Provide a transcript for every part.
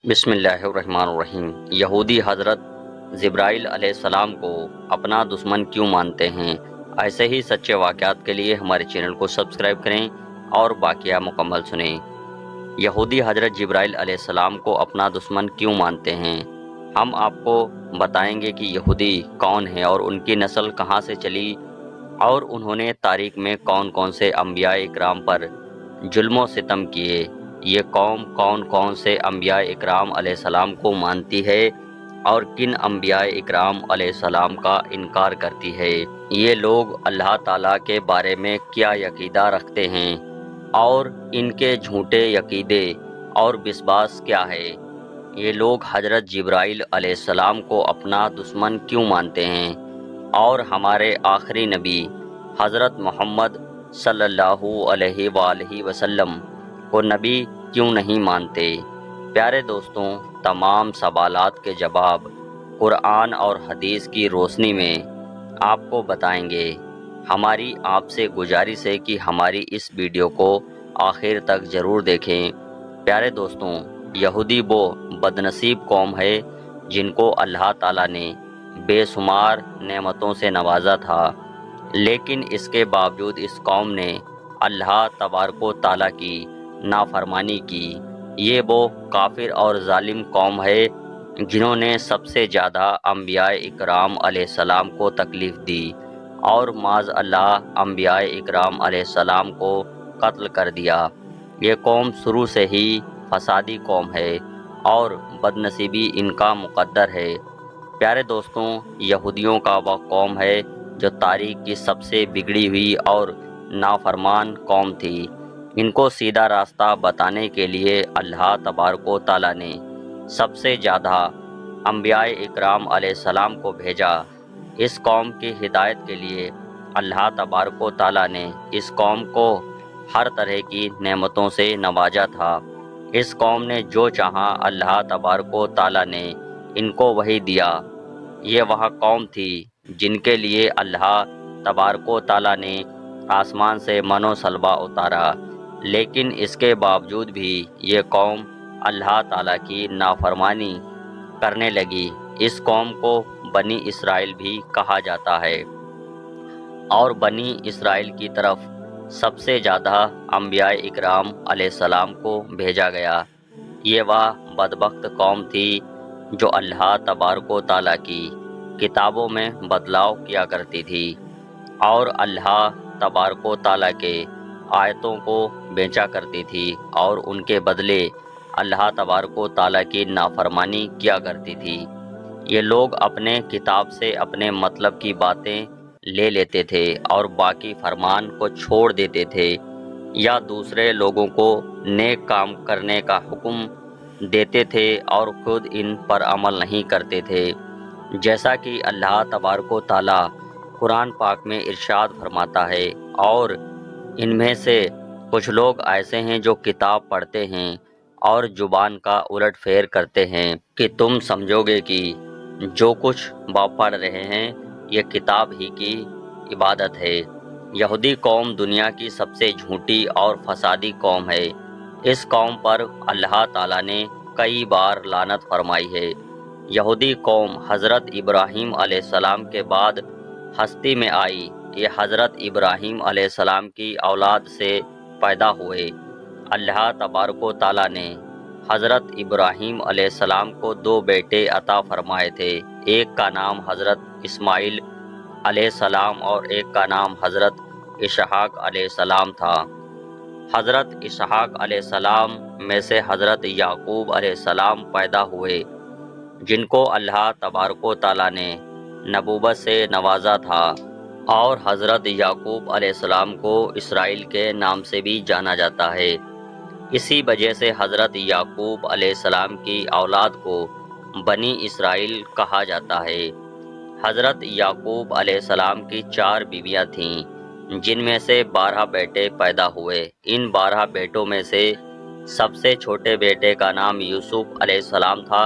بسم اللہ الرحمن الرحیم۔ یہودی حضرت جبرائیل علیہ السلام کو اپنا دشمن کیوں مانتے ہیں؟ ایسے ہی سچے واقعات کے لیے ہمارے چینل کو سبسکرائب کریں اور باقیہ مکمل سنیں۔ یہودی حضرت جبرائیل علیہ السلام کو اپنا دشمن کیوں مانتے ہیں؟ ہم آپ کو بتائیں گے کہ یہودی کون ہیں اور ان کی نسل کہاں سے چلی، اور انہوں نے تاریخ میں کون کون سے انبیاء اکرام پر ظلم و ستم کیے۔ یہ قوم کون کون سے انبیاء اکرام علیہ السلام کو مانتی ہے اور کن انبیاء اکرام علیہ السلام کا انکار کرتی ہے۔ یہ لوگ اللہ تعالیٰ کے بارے میں کیا عقیدہ رکھتے ہیں اور ان کے جھوٹے عقیدے اور وشواس کیا ہے۔ یہ لوگ حضرت جبرائیل علیہ السلام کو اپنا دشمن کیوں مانتے ہیں اور ہمارے آخری نبی حضرت محمد صلی اللہ علیہ وآلہ وسلم کو نبی کیوں نہیں مانتے؟ پیارے دوستوں، تمام سوالات کے جواب قرآن اور حدیث کی روشنی میں آپ کو بتائیں گے۔ ہماری آپ سے گزارش ہے کہ ہماری اس ویڈیو کو آخر تک ضرور دیکھیں۔ پیارے دوستوں، یہودی وہ بدنصیب قوم ہے جن کو اللہ تعالیٰ نے بے شمار نعمتوں سے نوازا تھا، لیکن اس کے باوجود اس قوم نے اللہ تبارک و تعالیٰ کی نافرمانی کی۔ یہ وہ کافر اور ظالم قوم ہے جنہوں نے سب سے زیادہ انبیاء اکرام علیہ السلام کو تکلیف دی اور معاذ اللہ انبیاء اکرام علیہ السلام کو قتل کر دیا۔ یہ قوم شروع سے ہی فسادی قوم ہے اور بدنصیبی ان کا مقدر ہے۔ پیارے دوستوں، یہودیوں کا وہ قوم ہے جو تاریخ کی سب سے بگڑی ہوئی اور نافرمان قوم تھی۔ ان کو سیدھا راستہ بتانے کے لیے اللہ تبارک و تعالیٰ نے سب سے زیادہ انبیاء اکرام علیہ السلام کو بھیجا۔ اس قوم کی ہدایت کے لیے اللہ تبارک و تعالیٰ نے اس قوم کو ہر طرح کی نعمتوں سے نوازا تھا۔ اس قوم نے جو چاہا اللہ تبارک و تعالیٰ نے ان کو وہی دیا۔ یہ وہ قوم تھی جن کے لیے اللہ تبارک و تعالیٰ نے آسمان سے من و سلوہ اتارا، لیکن اس کے باوجود بھی یہ قوم اللہ تعالیٰ کی نافرمانی کرنے لگی۔ اس قوم کو بنی اسرائیل بھی کہا جاتا ہے، اور بنی اسرائیل کی طرف سب سے زیادہ انبیاء اکرام علیہ السلام کو بھیجا گیا۔ یہ وہ بدبخت قوم تھی جو اللہ تبارک و تعالیٰ کی کتابوں میں بدلاؤ کیا کرتی تھی اور اللہ تبارک و تعالیٰ کے آیتوں کو بیچا کرتی تھی اور ان کے بدلے اللہ تبارک و تعالیٰ کی نافرمانی کیا کرتی تھی۔ یہ لوگ اپنے کتاب سے اپنے مطلب کی باتیں لے لیتے تھے اور باقی فرمان کو چھوڑ دیتے تھے، یا دوسرے لوگوں کو نیک کام کرنے کا حکم دیتے تھے اور خود ان پر عمل نہیں کرتے تھے۔ جیسا کہ اللہ تبارک و تعالیٰ قرآن پاک میں ارشاد فرماتا ہے، اور ان میں سے کچھ لوگ ایسے ہیں جو کتاب پڑھتے ہیں اور زبان کا الٹ پھیر کرتے ہیں کہ تم سمجھو گے کہ جو کچھ وہ پڑھ رہے ہیں یہ کتاب ہی کی عبادت ہے۔ یہودی قوم دنیا کی سب سے جھوٹی اور فسادی قوم ہے۔ اس قوم پر اللہ تعالیٰ نے کئی بار لعنت فرمائی ہے۔ یہودی قوم حضرت ابراہیم علیہ السلام کے بعد ہستی میں آئی۔ یہ حضرت ابراہیم علیہ السلام کی اولاد سے پیدا ہوئے۔ اللہ تبارک و تعالیٰ نے حضرت ابراہیم علیہ السلام کو دو بیٹے عطا فرمائے تھے، ایک کا نام حضرت اسماعیل علیہ السلام اور ایک کا نام حضرت اسحاق علیہ السلام تھا۔ حضرت اسحاق علیہ السلام میں سے حضرت یعقوب علیہ السلام پیدا ہوئے، جن کو اللہ تبارک و تعالیٰ نے نبوت سے نوازا تھا، اور حضرت یعقوب علیہ السلام کو اسرائیل کے نام سے بھی جانا جاتا ہے۔ اسی وجہ سے حضرت یعقوب علیہ السلام کی اولاد کو بنی اسرائیل کہا جاتا ہے۔ حضرت یعقوب علیہ السلام کی 4 بیویاں تھیں، جن میں سے 12 بیٹے پیدا ہوئے۔ ان 12 بیٹوں میں سے سب سے چھوٹے بیٹے کا نام یوسف علیہ السلام تھا،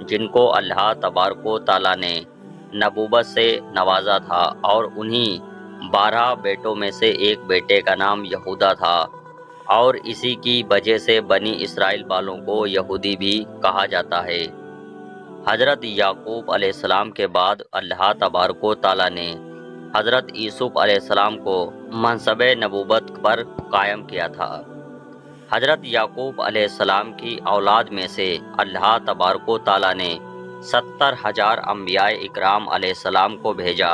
جن کو اللہ تبارک و تعالیٰ نے نبوت سے نوازا تھا، اور انہی 12 بیٹوں میں سے ایک بیٹے کا نام یہودا تھا۔ اور اسی کی وجہ سے بنی اسرائیل والوں کو یہودی بھی کہا جاتا ہے۔ حضرت یعقوب علیہ السلام کے بعد اللہ تبارک و تعالیٰ نے حضرت یوسف علیہ السلام کو منصب نبوت پر قائم کیا تھا۔ حضرت یعقوب علیہ السلام کی اولاد میں سے اللہ تبارک و تعالیٰ نے 70,000 انبیاء اکرام علیہ السلام کو بھیجا۔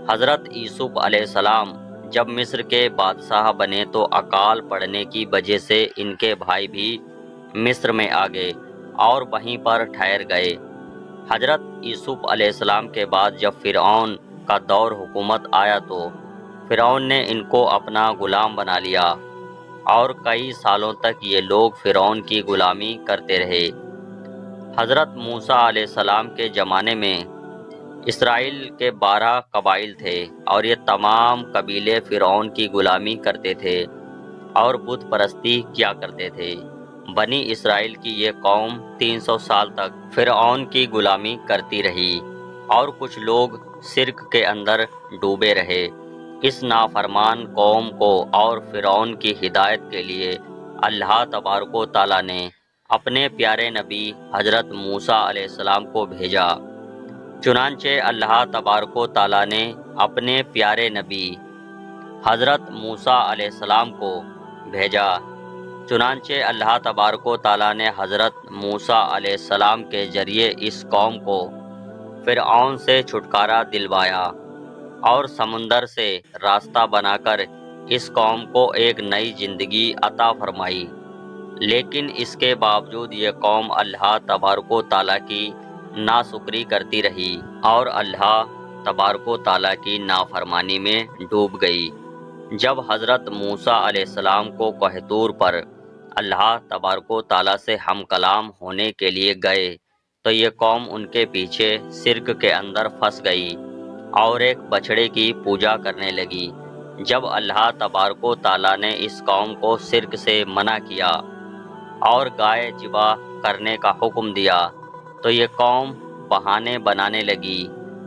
حضرت یوسف علیہ السلام جب مصر کے بادشاہ بنے تو اکال پڑنے کی وجہ سے ان کے بھائی بھی مصر میں آ گئے اور وہیں پر ٹھہر گئے۔ حضرت یوسف علیہ السلام کے بعد جب فرعون کا دور حکومت آیا تو فرعون نے ان کو اپنا غلام بنا لیا اور کئی سالوں تک یہ لوگ فرعون کی غلامی کرتے رہے۔ حضرت موسیٰ علیہ السلام کے زمانے میں اسرائیل کے 12 قبائل تھے اور یہ تمام قبیلے فرعون کی غلامی کرتے تھے اور بت پرستی کیا کرتے تھے۔ بنی اسرائیل کی یہ قوم 300 سال تک فرعون کی غلامی کرتی رہی اور کچھ لوگ شرک کے اندر ڈوبے رہے۔ اس نافرمان قوم کو اور فرعون کی ہدایت کے لیے اللہ تبارک و تعالیٰ نے اپنے پیارے نبی حضرت موسیٰ علیہ السلام کو بھیجا۔ چنانچہ اللہ تبارک و تعالیٰ نے اپنے پیارے نبی حضرت موسیٰ علیہ السلام کو بھیجا۔ چنانچہ اللہ تبارک و تعالیٰ نے حضرت موسیٰ علیہ السلام کے ذریعے اس قوم کو فرعون سے چھٹکارا دلوایا اور سمندر سے راستہ بنا کر اس قوم کو ایک نئی زندگی عطا فرمائی۔ لیکن اس کے باوجود یہ قوم اللہ تبارک و تعالیٰ کی ناشکری کرتی رہی اور اللہ تبارک و تعالیٰ کی نافرمانی میں ڈوب گئی۔ جب حضرت موسیٰ علیہ السلام کو کوہ طور پر اللہ تبارک و تعالیٰ سے ہم کلام ہونے کے لیے گئے تو یہ قوم ان کے پیچھے شرک کے اندر پھنس گئی اور ایک بچھڑے کی پوجا کرنے لگی۔ جب اللہ تبارک و تعالیٰ نے اس قوم کو شرک سے منع کیا اور گائے ذبح کرنے کا حکم دیا تو یہ قوم بہانے بنانے لگی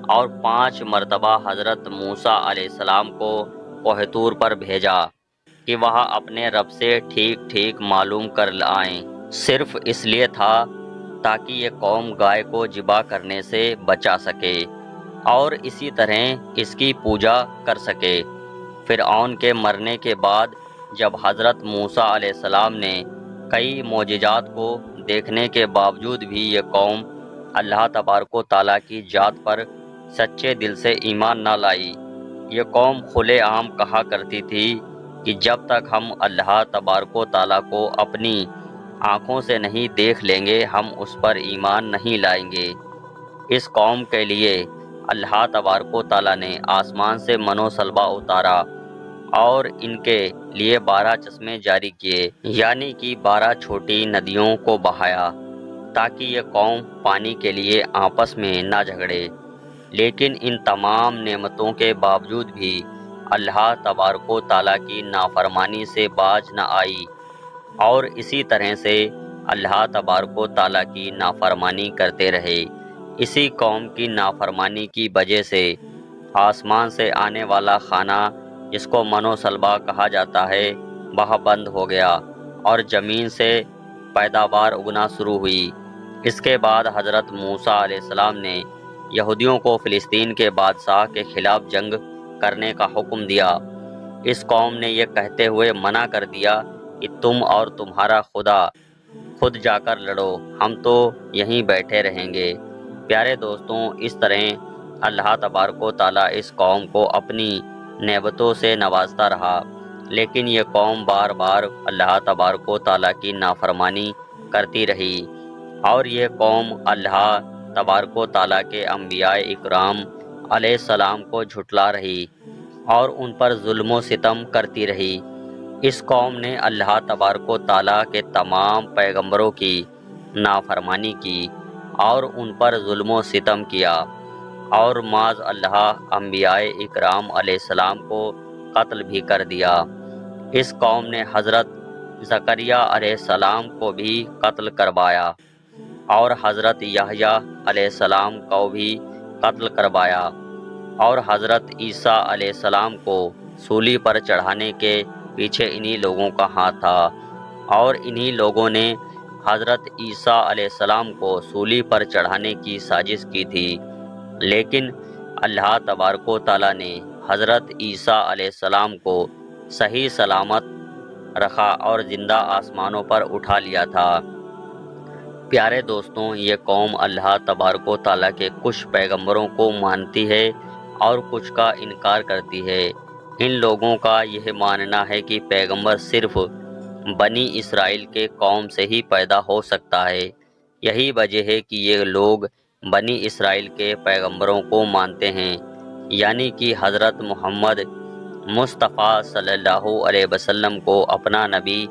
اور 5 مرتبہ حضرت موسیٰ علیہ السلام کو کوہ طور پر بھیجا کہ وہاں اپنے رب سے ٹھیک ٹھیک معلوم کر لائیں۔ صرف اس لیے تھا تاکہ یہ قوم گائے کو ذبح کرنے سے بچا سکے اور اسی طرح اس کی پوجا کر سکے۔ فرعون کے مرنے کے بعد جب حضرت موسیٰ علیہ السلام نے کئی معجزات کو دیکھنے کے باوجود بھی یہ قوم اللہ تبارک و تعالیٰ کی ذات پر سچے دل سے ایمان نہ لائی۔ یہ قوم کھلے عام کہا کرتی تھی کہ جب تک ہم اللہ تبارک و تعالیٰ کو اپنی آنکھوں سے نہیں دیکھ لیں گے ہم اس پر ایمان نہیں لائیں گے۔ اس قوم کے لیے اللہ تبارک و تعالیٰ نے آسمان سے من و سلوہ اتارا اور ان کے لیے 12 چشمے جاری کیے، یعنی کہ 12 چھوٹی ندیوں کو بہایا تاکہ یہ قوم پانی کے لیے آپس میں نہ جھگڑے۔ لیکن ان تمام نعمتوں کے باوجود بھی اللہ تبارک و تعالیٰ کی نافرمانی سے باز نہ آئی اور اسی طرح سے اللہ تبارک و تعالیٰ کی نافرمانی کرتے رہے۔ اسی قوم کی نافرمانی کی وجہ سے آسمان سے آنے والا کھانا جس کو من و سلوہ کہا جاتا ہے وہ بند ہو گیا اور زمین سے پیداوار اگنا شروع ہوئی۔ اس کے بعد حضرت موسیٰ علیہ السلام نے یہودیوں کو فلسطین کے بادشاہ کے خلاف جنگ کرنے کا حکم دیا۔ اس قوم نے یہ کہتے ہوئے منع کر دیا کہ تم اور تمہارا خدا خود جا کر لڑو، ہم تو یہیں بیٹھے رہیں گے۔ پیارے دوستوں، اس طرح اللہ تبارک و تعالیٰ اس قوم کو اپنی نعمتوں سے نوازتا رہا، لیکن یہ قوم بار بار اللہ تبارک و تعالیٰ کی نافرمانی کرتی رہی اور یہ قوم اللہ تبارک و تعالیٰ کے انبیاء اکرام علیہ السلام کو جھٹلا رہی اور ان پر ظلم و ستم کرتی رہی۔ اس قوم نے اللہ تبارک و تعالیٰ کے تمام پیغمبروں کی نافرمانی کی اور ان پر ظلم و ستم کیا اور معاذ اللہ انبیاء اکرام علیہ السلام کو قتل بھی کر دیا۔ اس قوم نے حضرت زکریا علیہ السلام کو بھی قتل کروایا اور حضرت یحییٰ علیہ السلام کو بھی قتل کروایا اور حضرت عیسیٰ علیہ السلام کو سولی پر چڑھانے کے پیچھے انہی لوگوں کا ہاتھ تھا، اور انہی لوگوں نے حضرت عیسیٰ علیہ السلام کو سولی پر چڑھانے کی سازش کی تھی، لیکن اللہ تبارک و تعالیٰ نے حضرت عیسیٰ علیہ السلام کو صحیح سلامت رکھا اور زندہ آسمانوں پر اٹھا لیا تھا۔ پیارے دوستوں، یہ قوم اللہ تبارک و تعالیٰ کے کچھ پیغمبروں کو مانتی ہے اور کچھ کا انکار کرتی ہے۔ ان لوگوں کا یہ ماننا ہے کہ پیغمبر صرف بنی اسرائیل کے قوم سے ہی پیدا ہو سکتا ہے۔ یہی وجہ ہے کہ یہ لوگ بنی اسرائیل کے پیغمبروں کو مانتے ہیں، یعنی کہ حضرت محمد مصطفیٰ صلی اللہ علیہ وسلم کو اپنا نبی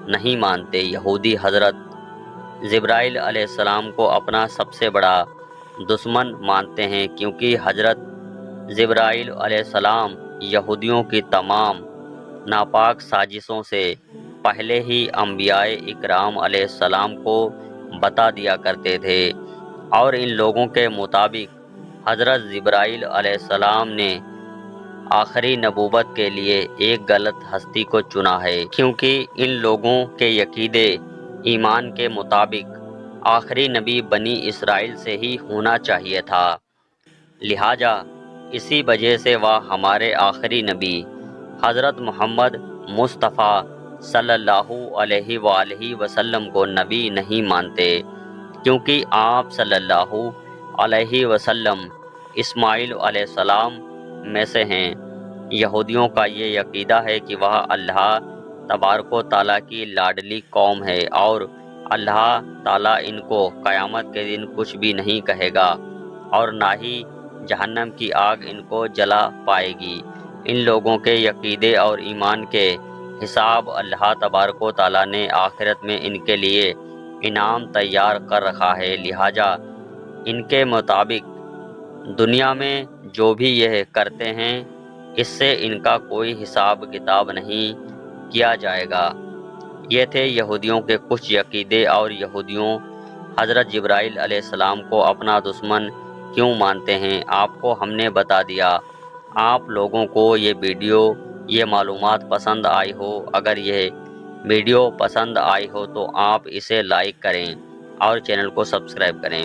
نہیں مانتے۔ یہودی حضرت جبرائیل علیہ السلام کو اپنا سب سے بڑا دشمن مانتے ہیں، کیونکہ حضرت جبرائیل علیہ السلام یہودیوں کی تمام ناپاک سازشوں سے پہلے ہی انبیاء اکرام علیہ السلام کو بتا دیا کرتے تھے، اور ان لوگوں کے مطابق حضرت جبرائیل علیہ السلام نے آخری نبوت کے لیے ایک غلط ہستی کو چنا ہے، کیونکہ ان لوگوں کے عقیدے ایمان کے مطابق آخری نبی بنی اسرائیل سے ہی ہونا چاہیے تھا، لہٰذا اسی وجہ سے وہ ہمارے آخری نبی حضرت محمد مصطفیٰ صلی اللہ علیہ وآلہ وسلم کو نبی نہیں مانتے، کیونکہ آپ صلی اللہ علیہ وسلم اسماعیل علیہ السلام میں سے ہیں۔ یہودیوں کا یہ عقیدہ ہے کہ وہ اللہ تبارک و تعالیٰ کی لاڈلی قوم ہے، اور اللہ تعالیٰ ان کو قیامت کے دن کچھ بھی نہیں کہے گا، اور نہ ہی جہنم کی آگ ان کو جلا پائے گی۔ ان لوگوں کے عقیدے اور ایمان کے حساب اللہ تبارک و تعالیٰ نے آخرت میں ان کے لیے انعام تیار کر رکھا ہے، لہٰذا ان کے مطابق دنیا میں جو بھی یہ کرتے ہیں اس سے ان کا کوئی حساب کتاب نہیں کیا جائے گا۔ یہ تھے یہودیوں کے کچھ عقیدے، اور یہودیوں حضرت جبرائیل علیہ السلام کو اپنا دشمن کیوں مانتے ہیں، آپ کو ہم نے بتا دیا۔ آپ لوگوں کو یہ ویڈیو، یہ معلومات پسند آئی ہو، اگر یہ ویڈیو پسند آئی ہو تو آپ اسے لائک کریں اور چینل کو سبسکرائب کریں۔